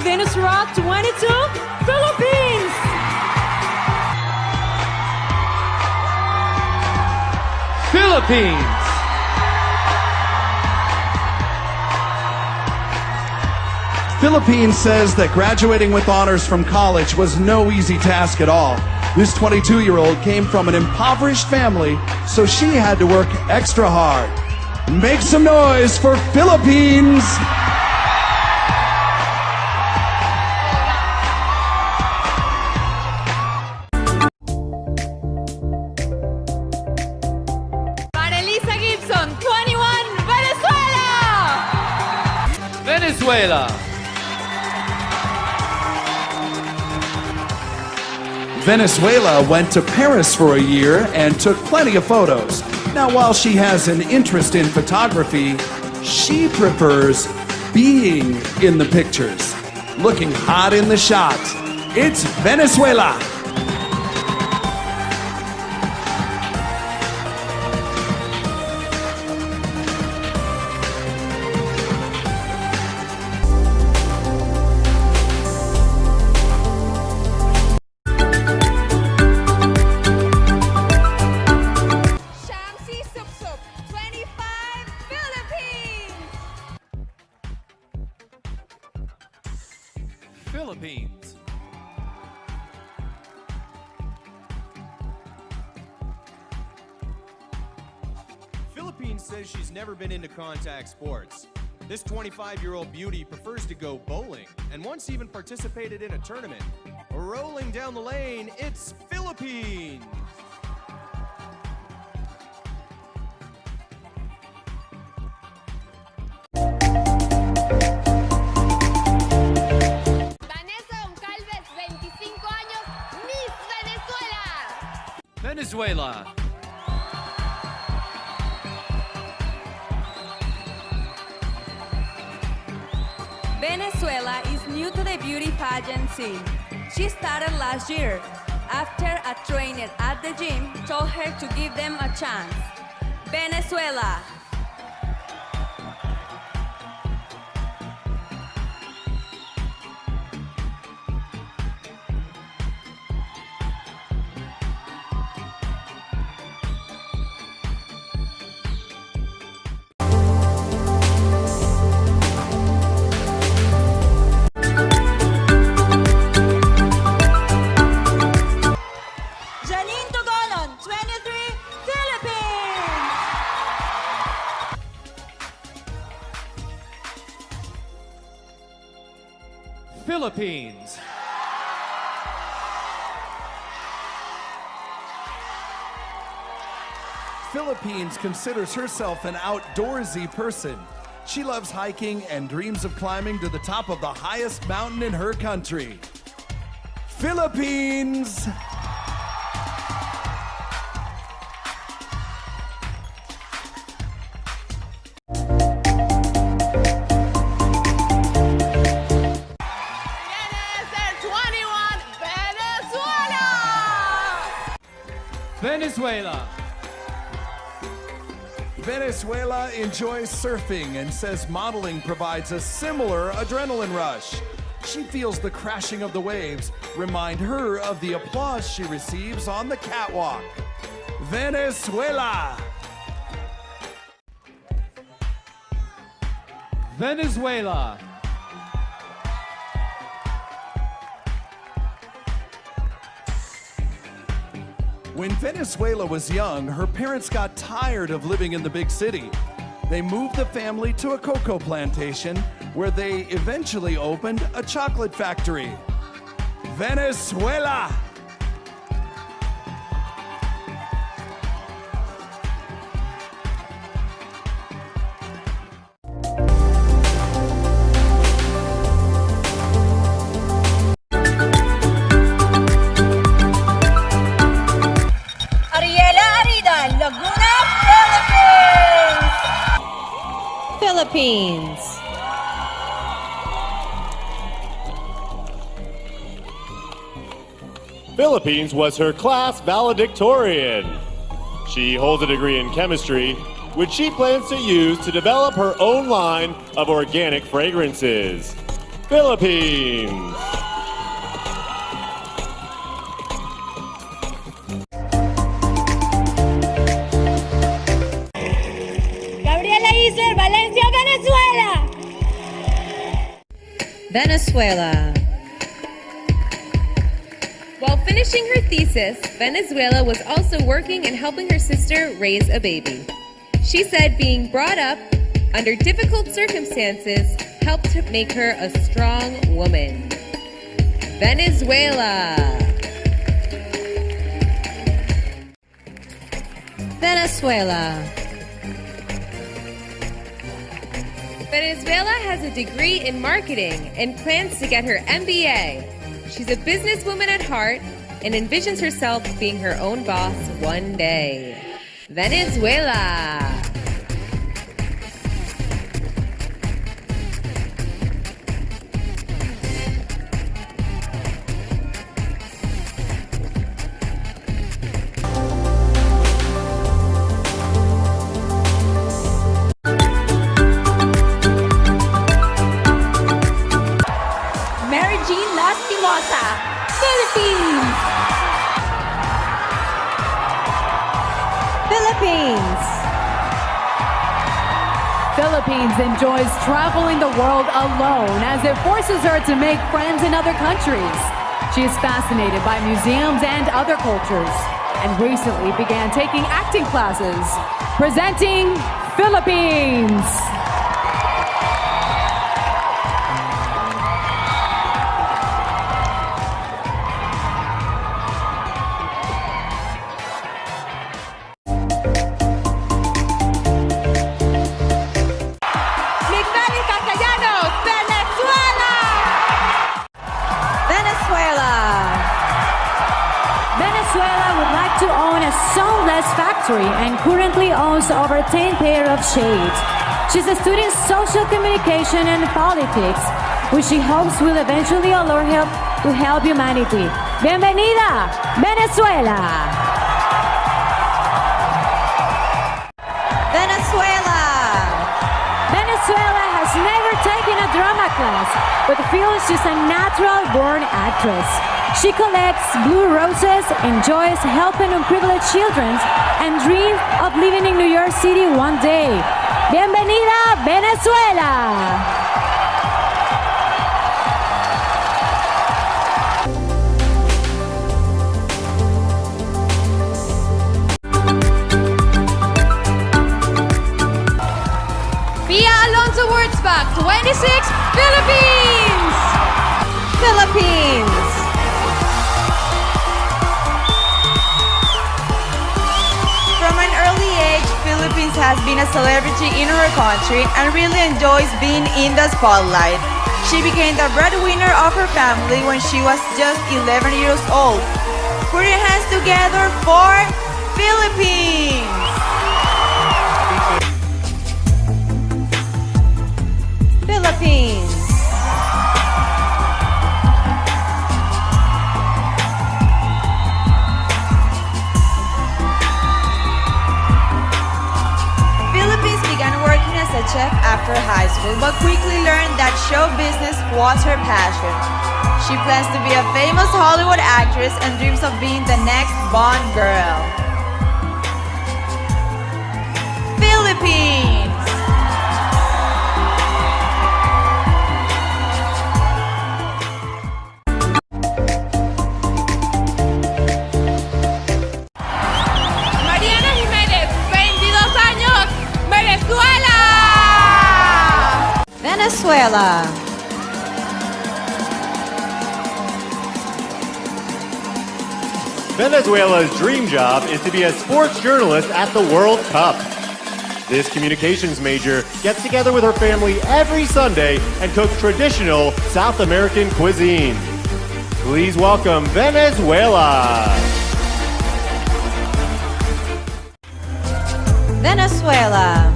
Venus Rock 22, Philippines. Philippines. Philippines says that graduating with honors from college was no easy task at all. This 22-year-old came from an impoverished family, so she had to work extra hard. Make some noise for Philippines! Gibson, 21, Venezuela! Venezuela. Venezuela went to Paris for a year and took plenty of photos. Now, while she has an interest in photography, she prefers being in the pictures, looking hot in the shot. It's Venezuela. Philippines. Philippines says she's never been into contact sports. This 25-year-old beauty prefers to go bowling and once even participated in a tournament. Rolling down the lane, it's Philippines. Venezuela. Venezuela is new to the beauty pageant scene. She started last year after a trainer at the gym told her to give them a chance. Venezuela. Philippines. Philippines considers herself an outdoorsy person. She loves hiking and dreams of climbing to the top of the highest mountain in her country. Philippines! Venezuela. Venezuela enjoys surfing and says modeling provides a similar adrenaline rush. She feels the crashing of the waves remind her of the applause she receives on the catwalk. Venezuela! Venezuela. When Venezuela was young, her parents got tired of living in the big city. They moved the family to a cocoa plantation where they eventually opened a chocolate factory. Venezuela! Philippines. Philippines was her class valedictorian. She holds a degree in chemistry, which she plans to use to develop her own line of organic fragrances. Philippines. Gabriela Isler, Valencia, Venezuela. Venezuela. While finishing her thesis, Venezuela was also working and helping her sister raise a baby. She said being brought up under difficult circumstances helped to make her a strong woman. Venezuela. Venezuela. Venezuela has a degree in marketing and plans to get her MBA. She's a businesswoman at heart and envisions herself being her own boss one day. Venezuela. Philippines. Philippines. Philippines enjoys traveling the world alone as it forces her to make friends in other countries. She is fascinated by museums and other cultures and recently began taking acting classes. Presenting Philippines. Venezuela would like to own a seamless factory and currently owns over 10 pair of shades. She's studying social communication and politics, which she hopes will eventually allow her to help humanity. Bienvenida, Venezuela! Venezuela. Venezuela has never taken a drama class, but feels she's a natural-born actress. She collects blue roses, enjoys helping unprivileged children, and dreams of living in New York City one day. Bienvenida, Venezuela! Pia Alonso Wurzbach, 26, Philippines! Philippines. From an early age, Philippines has been a celebrity in her country and really enjoys being in the spotlight. She became the breadwinner of her family when she was just 11 years old. Put your hands together for Philippines! Philippines. Philippines began working as a chef after high school, but quickly learned that show business was her passion. She plans to be a famous Hollywood actress and dreams of being the next Bond girl. Philippines! Mariana Jiménez, 22 años, Venezuela. Venezuela. Venezuela's dream job is to be a sports journalist at the World Cup. This communications major gets together with her family every Sunday and cooks traditional South American cuisine. Please welcome Venezuela. Venezuela.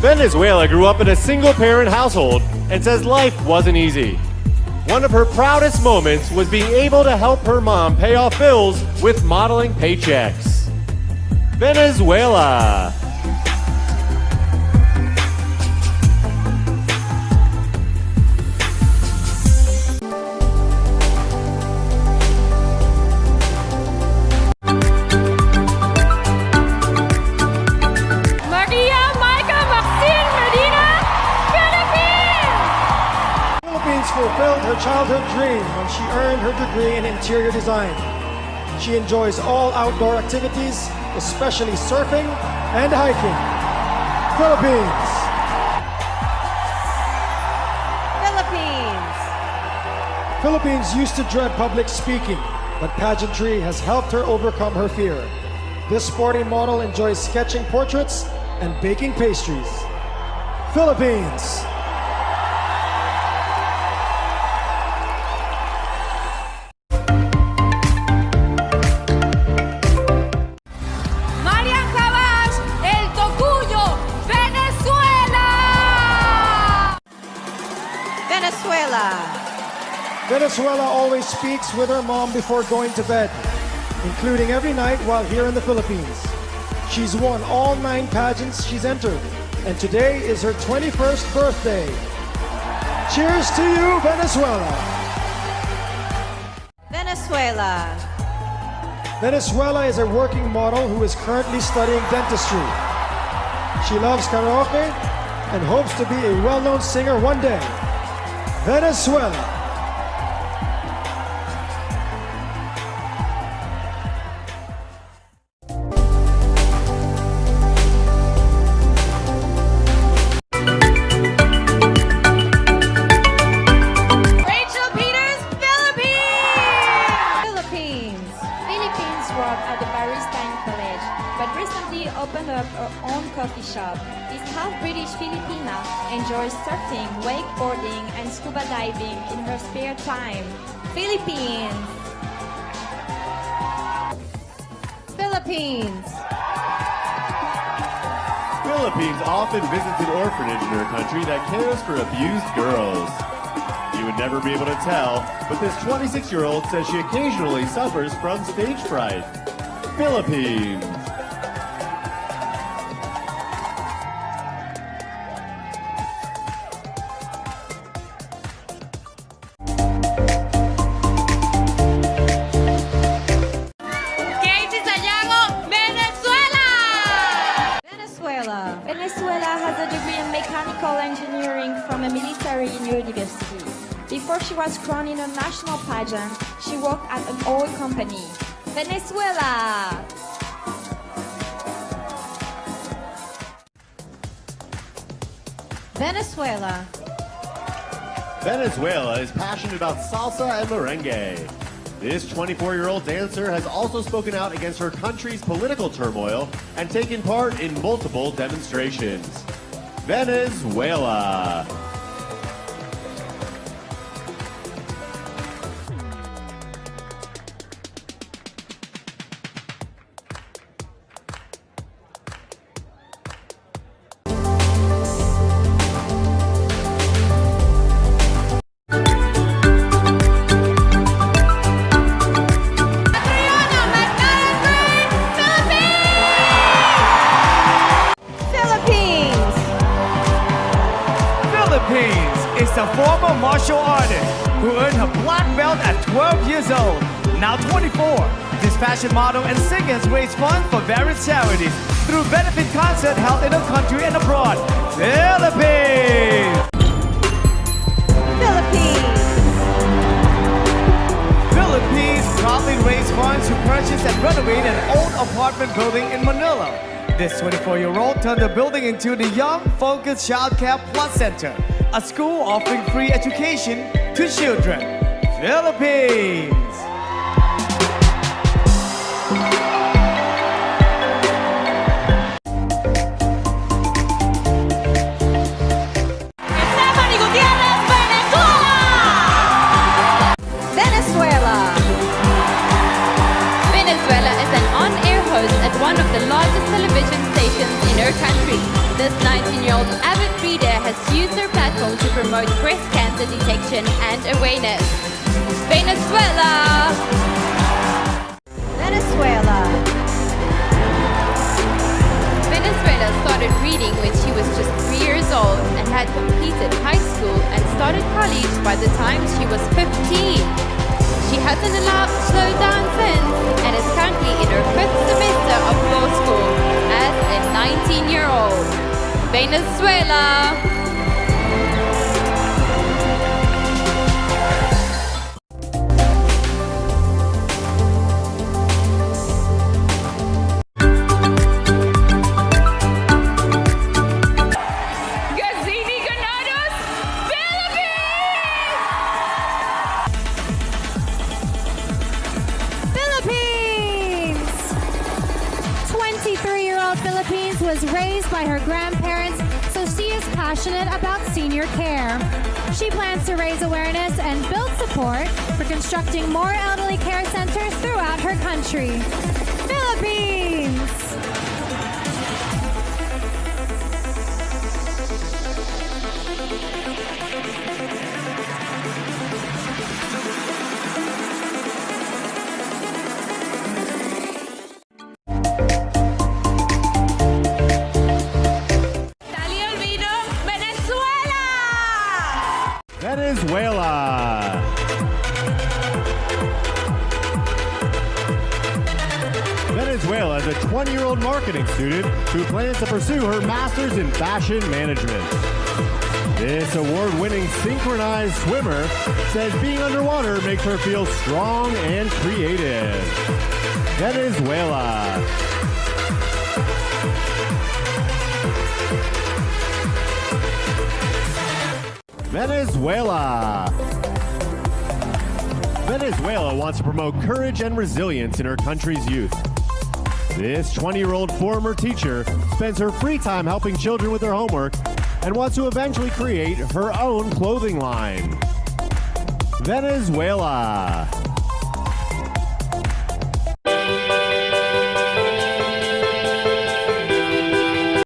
Venezuela grew up in a single-parent household and says life wasn't easy. One of her proudest moments was being able to help her mom pay off bills with modeling paychecks. Venezuela. Fulfilled her childhood dream when she earned her degree in interior design. She enjoys all outdoor activities, especially surfing and hiking. Philippines. Philippines used to dread public speaking, but pageantry has helped her overcome her fear. This sporty model enjoys sketching portraits and baking pastries. Philippines. Venezuela always speaks with her mom before going to bed, including every night while here in the Philippines. She's won all 9 pageants she's entered, and today is her 21st birthday. Cheers to you, Venezuela! Venezuela is a working model who is currently studying dentistry. She loves karaoke and hopes to be a well-known singer one day. Venezuela. Opened up her own coffee shop. This half-British Filipina enjoys surfing, wakeboarding, and scuba diving in her spare time. Philippines. Philippines. Philippines often visits an orphanage in her country that cares for abused girls. You would never be able to tell, but this 26-year-old says she occasionally suffers from stage fright. Philippines. Venezuela has a degree in mechanical engineering from a military university. Before she was crowned in a national pageant, she worked at an oil company. Venezuela! Venezuela. Venezuela is passionate about salsa and merengue. This 24-year-old dancer has also spoken out against her country's political turmoil and taken part in multiple demonstrations. Venezuela. Is a former martial artist who earned her black belt at 12 years old. Now 24, this fashion model and singer has raised funds for various charities through benefit concerts held in her country and abroad. Philippines! Philippines proudly raised funds to purchase and renovate an old apartment building in Manila. This 24-year-old turned the building into the Young Focus Child Care Plus Center, a school offering free education to children. Philippines! Venezuela is an on-air host at one of the largest television stations in her country. This 19-year-old avid reader has has used her platform to promote breast cancer detection and awareness. Venezuela! Venezuela. Venezuela started reading when she was just 3 years old and had completed high school and started college by the time she was 15. She hasn't slowed down since and is currently in her 5th semester of law school as a 19-year-old. Venezuela! Philippines! 23-year-old Philippines was raised by her grandparents, so she is passionate about senior care. She plans to raise awareness and build support for constructing more elderly care centers throughout her country. Philippines! Venezuela. Venezuela is a 20-year-old marketing student who plans to pursue her master's in fashion management. This award-winning synchronized swimmer says being underwater makes her feel strong and creative. Venezuela. Venezuela. Venezuela wants to promote courage and resilience in her country's youth. This 20-year-old former teacher spends her free time helping children with their homework and wants to eventually create her own clothing line. Venezuela.